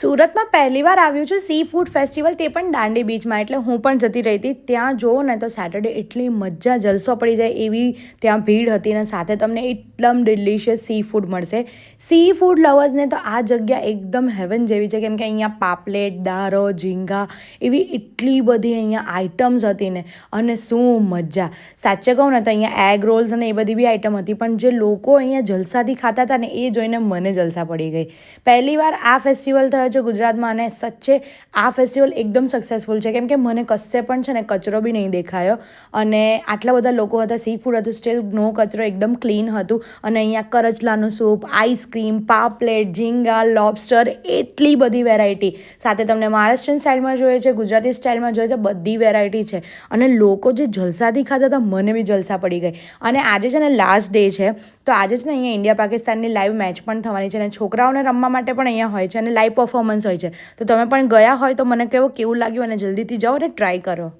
સુરતમાં પહેલી વાર આવ્યું છે સી ફૂડ ફેસ્ટિવલ, તે પણ દાંડી બીચમાં. એટલે હું પણ જતી રહી હતી ત્યાં. જોવો ને તો સેટરડે એટલી મજા, જલસો પડી જાય એવી ત્યાં ભીડ હતી ને સાથે તમને એકદમ ડિલિશિયસ સી ફૂડ મળશે. સી ફૂડ લવર્સને તો આ જગ્યા એકદમ હેવન જેવી છે, કેમ કે અહીંયા પાપલેટ, દારો, ઝીંગા એવી એટલી બધી અહીંયા આઇટમ્સ હતી ને. અને શું મજા! સાચે કહું ને તો અહીંયા એગ રોલ્સ અને એ બધી બી આઇટમ હતી, પણ જે લોકો અહીંયા જલસાથી ખાતા હતા ને એ જોઈને મને જલસા પડી ગઈ. પહેલી વાર આ ફેસ્ટિવલ થયો છે ગુજરાતમાં અને સચ્ચે આ ફેસ્ટિવલ એકદમ સક્સેસફુલ છે, કેમ કે મને કશે પણ છે ને કચરો બી નહીં દેખાયો. અને આટલા બધા લોકો હતા, સી ફૂડ હતું, સ્ટીલ નો કચરો, એકદમ ક્લીન હતું. અને અહીંયા કરચલાનું સૂપ, આઈસ્ક્રીમ, પાપલેટ, ઝીંગા, લોબસ્ટર, એટલી બધી વેરાયટી. સાથે તમને મહારાષ્ટ્રીયન સ્ટાઇલમાં જોઈએ છે, ગુજરાતી સ્ટાઇલમાં જોઈએ છે, બધી વેરાયટી છે. અને લોકો જે જલસાથી ખાતા હતા, મને બી જલસા પડી ગઈ. અને આજે છે ને લાસ્ટ ડે છે, તો આજે છે ને અહીંયા ઇન્ડિયા પાકિસ્તાનની લાઈવ મેચ પણ થવાની છે. અને છોકરાઓને રમવા માટે પણ અહીંયા હોય છે અને લાઈવ પરફોર્મન્સ હોય છે. તો તમે પણ ગયા હોય તો મને કહો કેવું લાગ્યું અને જલ્દીથી જાઓ અને ટ્રાય કરો.